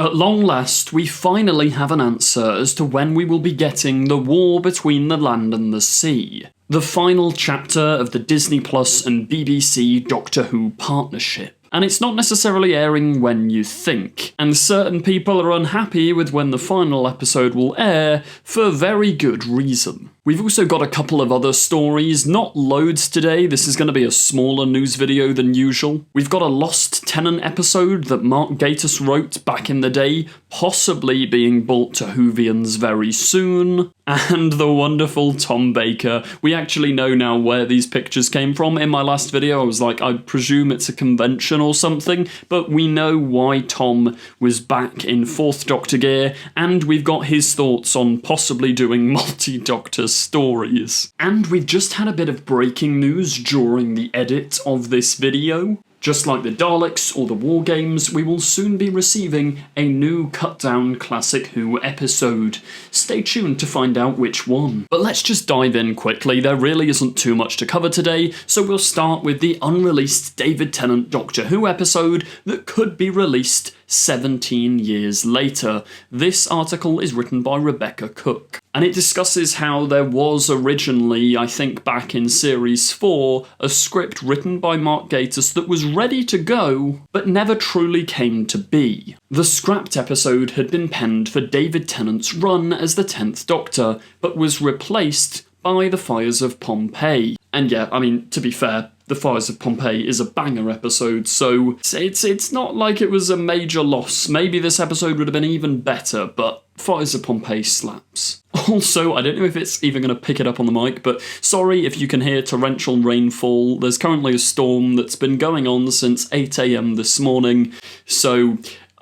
At long last, we finally have an answer as to when we will be getting the war between the land and the sea. The final chapter of the Disney Plus and BBC Doctor Who partnership. And it's not necessarily airing when you think, and certain people are unhappy with when the final episode will air for very good reason. We've also got a couple of other stories, not loads today, this is going to be a smaller news video than usual. We've got a Lost Tennant episode that Mark Gatiss wrote back in the day, possibly being brought to Whovians very soon. And the wonderful Tom Baker. We actually know now where these pictures came from. In my last video I was like, I presume it's a convention or something, but we know why Tom was back in 4th Doctor gear, and we've got his thoughts on possibly doing multi-Doctor stories. And we've just had a bit of breaking news during the edit of this video. Just like the Daleks or the War Games, we will soon be receiving a new cut-down Classic Who episode. Stay tuned to find out which one. But let's just dive in quickly, there really isn't too much to cover today, so we'll start with the unreleased David Tennant Doctor Who episode that could be released 17 years later. This article is written by Rebecca Cook, and it discusses how there was originally, I think back in Series 4, a script written by Mark Gatiss that was ready to go, but never truly came to be. The scrapped episode had been penned for David Tennant's run as the 10th Doctor, but was replaced by The Fires of Pompeii. And yeah, I mean, to be fair, The Fires of Pompeii is a banger episode, so it's not like it was a major loss. Maybe this episode would have been even better, but Fires of Pompeii slaps. Also, I don't know if it's even going to pick it up on the mic, but sorry if you can hear torrential rainfall. There's currently a storm that's been going on since 8 AM this morning, so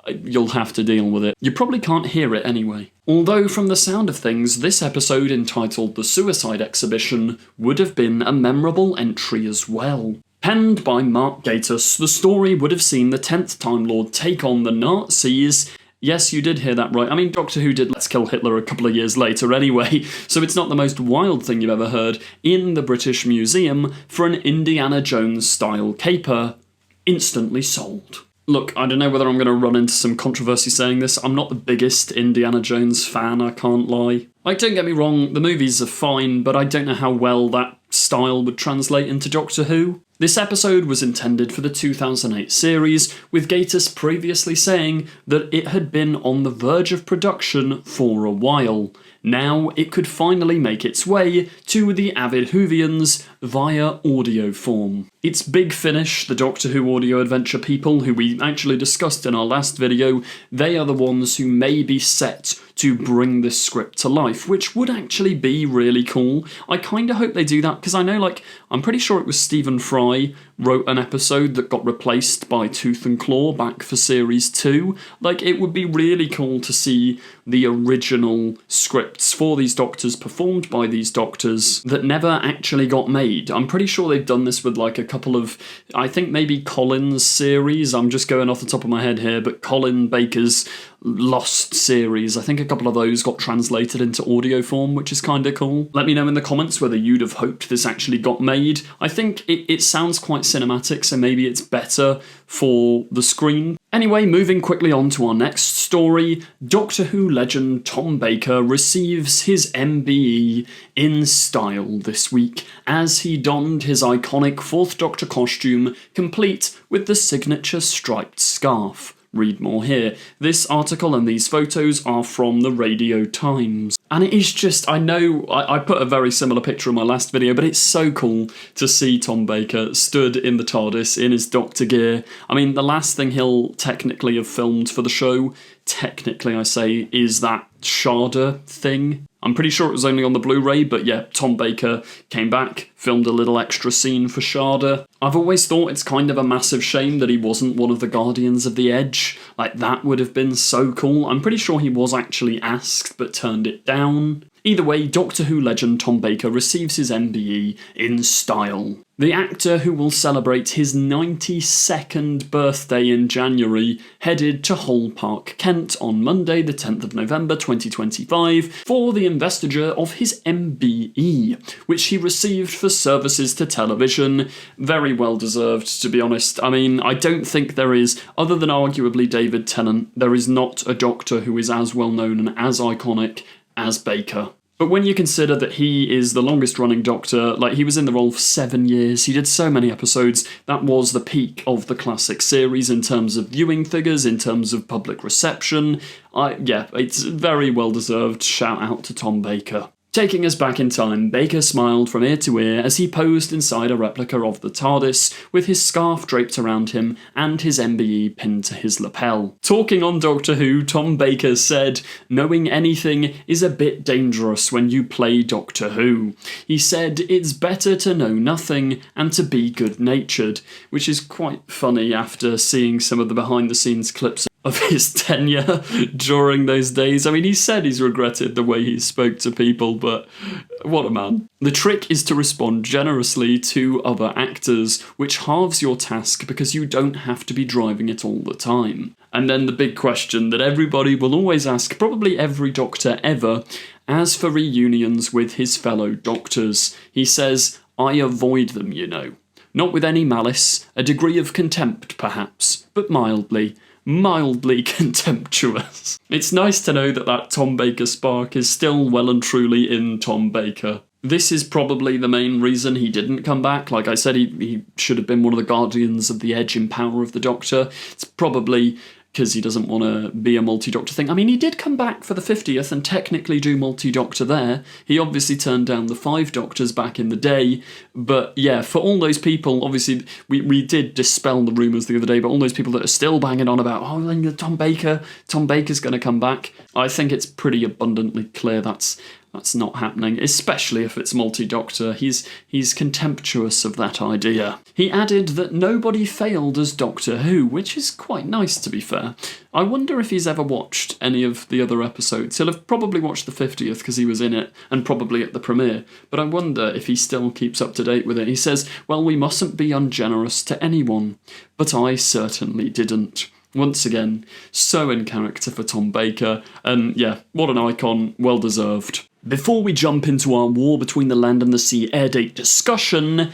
you'll have to deal with it. You probably can't hear it anyway. Although from the sound of things, this episode entitled The Suicide Exhibition would have been a memorable entry as well. Penned by Mark Gatiss, the story would have seen the 10th Time Lord take on the Nazis. Yes, you did hear that right. I mean, Doctor Who did Let's Kill Hitler a couple of years later anyway, so it's not the most wild thing you've ever heard, in the British Museum for an Indiana Jones-style caper. Instantly sold. Look, I don't know whether I'm going to run into some controversy saying this. I'm not the biggest Indiana Jones fan, I can't lie. Like, don't get me wrong, the movies are fine, but I don't know how well that style would translate into Doctor Who. This episode was intended for the 2008 series, with Gatiss previously saying that it had been on the verge of production for a while. Now it could finally make its way to the avid Whovians via audio form. It's Big Finish, the Doctor Who audio adventure people who we actually discussed in our last video. They are the ones who may be set to bring this script to life, which would actually be really cool. I kinda hope they do that, because I know, like, I'm pretty sure it was Stephen Fry wrote an episode that got replaced by Tooth and Claw back for Series 2. Like, it would be really cool to see the original scripts for these Doctors performed by these Doctors that never actually got made. I'm pretty sure they've done this with, like, a couple of, I think maybe Colin's series, I'm just going off the top of my head here, but Colin Baker's Lost series, I think a couple of those got translated into audio form, which is kinda cool. Let me know in the comments whether you'd have hoped this actually got made. I think it sounds quite cinematic, so maybe it's better for the screen. Anyway, moving quickly on to our next story, Doctor Who legend Tom Baker receives his MBE in style this week, as he donned his iconic 4th Doctor costume, complete with the signature striped scarf. Read more here. This article and these photos are from the Radio Times. And it is just, I know, I put a very similar picture in my last video, but it's so cool to see Tom Baker stood in the TARDIS in his Doctor gear. I mean, the last thing he'll technically have filmed for the show, technically I say, is that Sharda thing. I'm pretty sure it was only on the Blu-ray, but yeah, Tom Baker came back, filmed a little extra scene for Sharda. I've always thought it's kind of a massive shame that he wasn't one of the Guardians of the Edge. Like, that would have been so cool. I'm pretty sure he was actually asked, but turned it down. Either way, Doctor Who legend Tom Baker receives his MBE in style. The actor, who will celebrate his 92nd birthday in January, headed to Hull Park, Kent on Monday the 10th of November 2025 for the investiture of his MBE, which he received for services to television. Very well deserved, to be honest. I mean, I don't think there is, other than arguably David Tennant, there is not a Doctor who is as well known and as iconic as Baker. But when you consider that he is the longest running Doctor, like he was in the role for 7 years, he did so many episodes, that was the peak of the classic series in terms of viewing figures, in terms of public reception. Yeah, it's very well deserved. Shout out to Tom Baker. Taking us back in time, Baker smiled from ear to ear as he posed inside a replica of the TARDIS, with his scarf draped around him and his MBE pinned to his lapel. Talking on Doctor Who, Tom Baker said, "Knowing anything is a bit dangerous when you play Doctor Who." He said, "It's better to know nothing and to be good-natured," which is quite funny after seeing some of the behind-the-scenes clips of his tenure during those days. I mean, he said he's regretted the way he spoke to people, but what a man. The trick is to respond generously to other actors, which halves your task because you don't have to be driving it all the time. And then the big question that everybody will always ask, probably every Doctor ever, as for reunions with his fellow Doctors, he says, "I avoid them, you know. Not with any malice, a degree of contempt perhaps, but mildly contemptuous." It's nice to know that that Tom Baker spark is still well and truly in Tom Baker. This is probably the main reason he didn't come back. Like I said, he should have been one of the guardians of the edge in Power of the Doctor. It's probably because he doesn't want to be a multi-Doctor thing. I mean, he did come back for the 50th and technically do multi-Doctor there. He obviously turned down the 5 Doctors back in the day. But yeah, for all those people, obviously, we did dispel the rumours the other day, but all those people that are still banging on about, oh, Tom Baker's going to come back, I think it's pretty abundantly clear that's not happening, especially if it's multi-Doctor. He's contemptuous of that idea. He added that nobody failed as Doctor Who, which is quite nice, to be fair. I wonder if he's ever watched any of the other episodes. He'll have probably watched the 50th because he was in it, and probably at the premiere, but I wonder if he still keeps up to date with it. He says, "Well, we mustn't be ungenerous to anyone, but I certainly didn't." Once again, so in character for Tom Baker, and yeah, what an icon, well deserved. Before we jump into our War Between the Land and the Sea airdate discussion,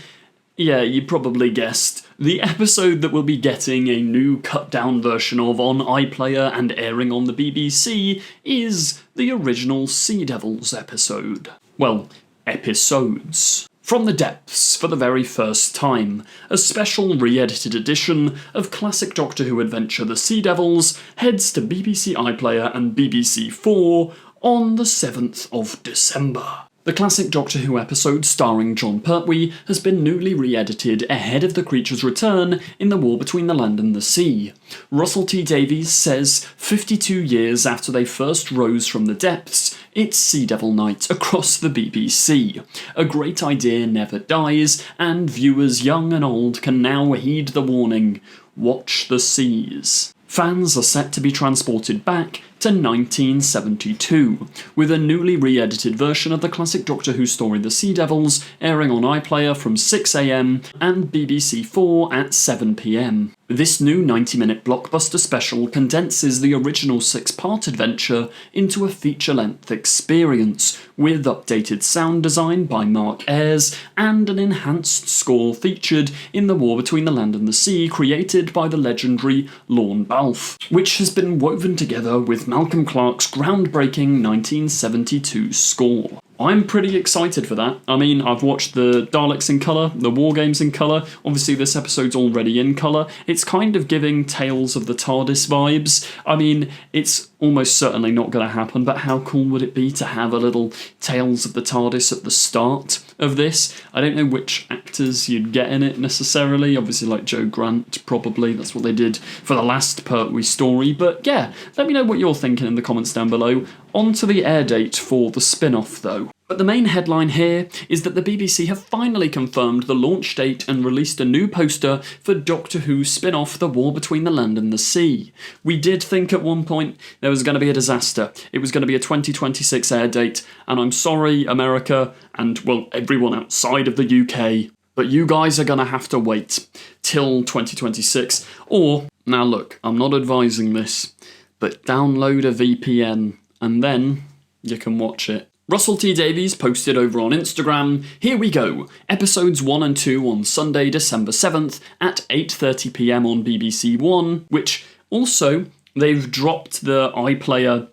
yeah, you probably guessed, the episode that we'll be getting a new cut-down version of on iPlayer and airing on the BBC is the original Sea Devils episode. Well, episodes. From the depths, for the very first time, a special re-edited edition of classic Doctor Who adventure The Sea Devils heads to BBC iPlayer and BBC4 on the 7th of December. The classic Doctor Who episode starring John Pertwee has been newly re-edited ahead of the creature's return in the War Between the Land and the Sea. Russell T Davies says 52 years after they first rose from the depths, it's Sea Devil Night across the BBC. A great idea never dies, and viewers young and old can now heed the warning, watch the seas. Fans are set to be transported back to 1972, with a newly re-edited version of the classic Doctor Who story The Sea Devils airing on iPlayer from 6 AM and BBC4 at 7 PM. This new 90-minute blockbuster special condenses the original 6-part adventure into a feature-length experience, with updated sound design by Mark Ayres and an enhanced score featured in The War Between the Land and the Sea created by the legendary Lorne Balfe, which has been woven together with Malcolm Clarke's groundbreaking 1972 score. I'm pretty excited for that. I mean, I've watched the Daleks in colour, the War Games in colour, obviously this episode's already in colour. It's kind of giving Tales of the TARDIS vibes. I mean, it's almost certainly not going to happen, but how cool would it be to have a little Tales of the TARDIS at the start of this? I don't know which actors you'd get in it necessarily, obviously like Joe Grant, probably, that's what they did for the last Pertwee story, but yeah, let me know what you're thinking in the comments down below. On to the air date for the spin-off though. But the main headline here is that the BBC have finally confirmed the launch date and released a new poster for Doctor Who's spin-off The War Between the Land and the Sea. We did think at one point there was going to be a disaster. It was going to be a 2026 air date, and I'm sorry, America, and, well, everyone outside of the UK, but you guys are going to have to wait till 2026. Or, now look, I'm not advising this, but download a VPN, and then you can watch it. Russell T Davies posted over on Instagram, "Here we go, episodes 1 and 2 on Sunday, December 7th at 8:30pm on BBC One," which also, they've dropped the iPlayer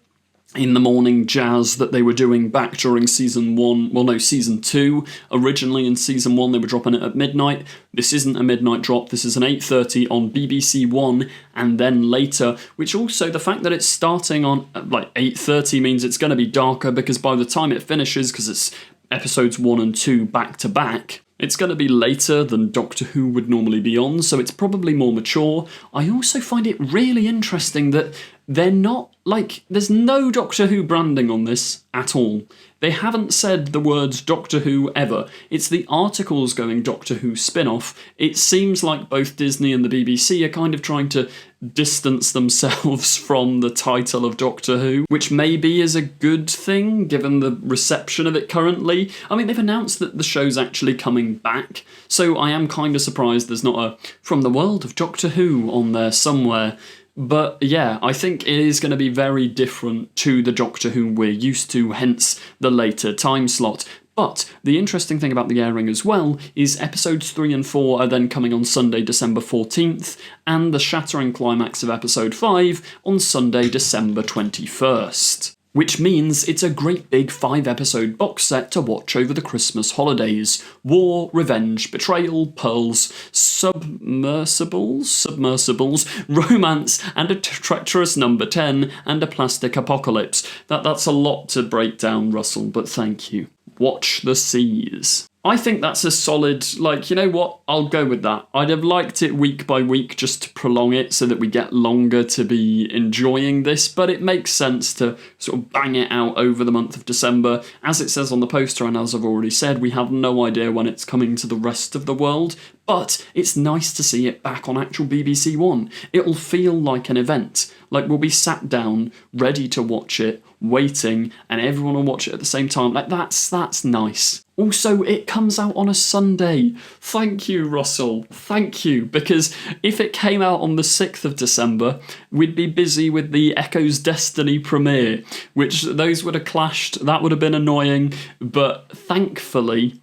in the morning jazz that they were doing back during season 1, well no, season 2. Originally in season 1 they were dropping it at midnight. This isn't a midnight drop, this is an 8:30 on BBC One, and then later, which also, the fact that it's starting on like 8:30 means it's going to be darker, because by the time it finishes, because it's episodes 1 and 2 back to back, it's going to be later than Doctor Who would normally be on, so it's probably more mature. I also find it really interesting that they're not, like, there's no Doctor Who branding on this at all. They haven't said the words Doctor Who ever. It's the articles going Doctor Who spin-off. It seems like both Disney and the BBC are kind of trying to distance themselves from the title of Doctor Who, which maybe is a good thing given the reception of it currently. I mean, they've announced that the show's actually coming back, so I am kind of surprised there's not a "From the World of Doctor Who" on there somewhere. But yeah, I think it is going to be very different to the Doctor Who we're used to, hence the later time slot. But the interesting thing about the airing as well is episodes 3 and 4 are then coming on Sunday, December 14th, and the shattering climax of episode 5 on Sunday, December 21st. Which means it's a great big 5-episode box set to watch over the Christmas holidays. War, revenge, betrayal, pearls, submersibles, romance, and a treacherous number 10, and a plastic apocalypse. That's a lot to break down, Russell, but thank you. Watch the Seas. I think that's a solid, like, you know what, I'll go with that. I'd have liked it week by week just to prolong it so that we get longer to be enjoying this, but it makes sense to sort of bang it out over the month of December. As it says on the poster, and as I've already said, we have no idea when it's coming to the rest of the world, but it's nice to see it back on actual BBC One. It'll feel like an event, like we'll be sat down, ready to watch it, waiting, and everyone will watch it at the same time. Like, that's nice. Also, it comes out on a Sunday. Thank you, Russell. Thank you. Because if it came out on the 6th of December, we'd be busy with the Echo's Destiny premiere, which those would have clashed. That would have been annoying. But thankfully,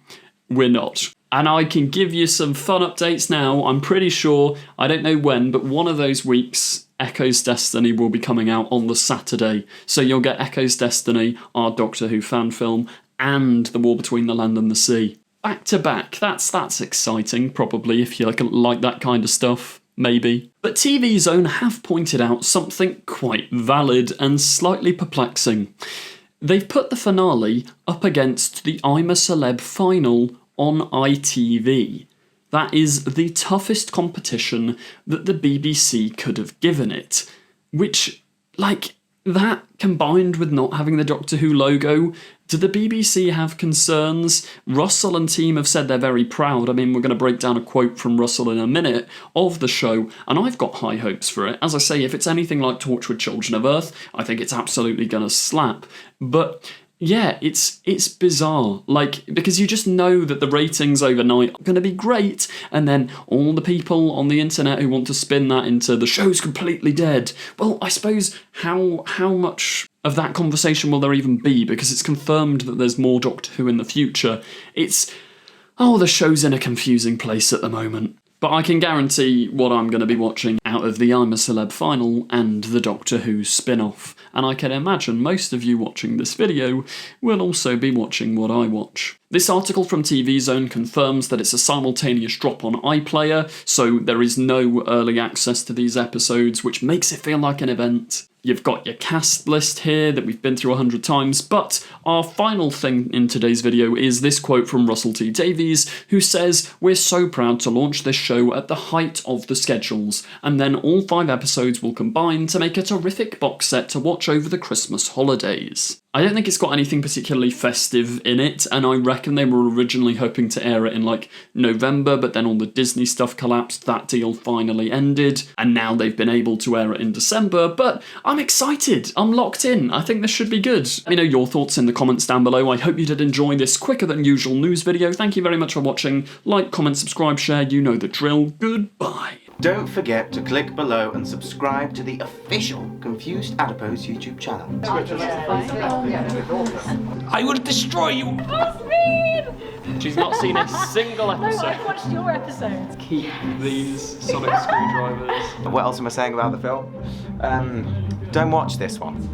we're not. And I can give you some fun updates now. I'm pretty sure, I don't know when, but one of those weeks, Echo's Destiny will be coming out on the Saturday. So you'll get Echo's Destiny, our Doctor Who fan film, and The War Between the Land and the Sea. Back to back. That's exciting, probably, if you like that kind of stuff. Maybe. But TV Zone have pointed out something quite valid and slightly perplexing. They've put the finale up against the I'm a Celeb final on ITV. That is the toughest competition that the BBC could have given it. Which, like, that combined with not having the Doctor Who logo, do the BBC have concerns? Russell and team have said they're very proud. I mean, we're going to break down a quote from Russell in a minute of the show, and I've got high hopes for it. As I say, if it's anything like Torchwood Children of Earth, I think it's absolutely going to slap. But yeah, it's bizarre, like, because you just know that the ratings overnight are going to be great, and then all the people on the internet who want to spin that into the show's completely dead. Well, I suppose how much of that conversation will there even be, because it's confirmed that there's more Doctor Who in the future. The show's in a confusing place at the moment. But I can guarantee what I'm going to be watching out of the I'm a Celeb final and the Doctor Who spin-off. And I can imagine most of you watching this video will also be watching what I watch. This article from TV Zone confirms that it's a simultaneous drop on iPlayer, so there is no early access to these episodes, which makes it feel like an event. You've got your cast list here that we've been through 100 times, but our final thing in today's video is this quote from Russell T Davies, who says, "We're so proud to launch this show at the height of the schedules, and then all 5 episodes will combine to make a terrific box set to watch over the Christmas holidays." I don't think it's got anything particularly festive in it, and I reckon they were originally hoping to air it in like November, but then all the Disney stuff collapsed, that deal finally ended, and now they've been able to air it in December, but I'm excited, I'm locked in, I think this should be good. Let me know your thoughts in the comments down below. I hope you did enjoy this quicker than usual news video. Thank you very much for watching. Like, comment, subscribe, share, you know the drill. Goodbye. Don't forget to click below and subscribe to the official Confused Adipose YouTube channel. I will destroy you! She's not seen a single episode. No, I've watched your episodes. Keep these sonic screwdrivers. What else am I saying about the film? Don't watch this one.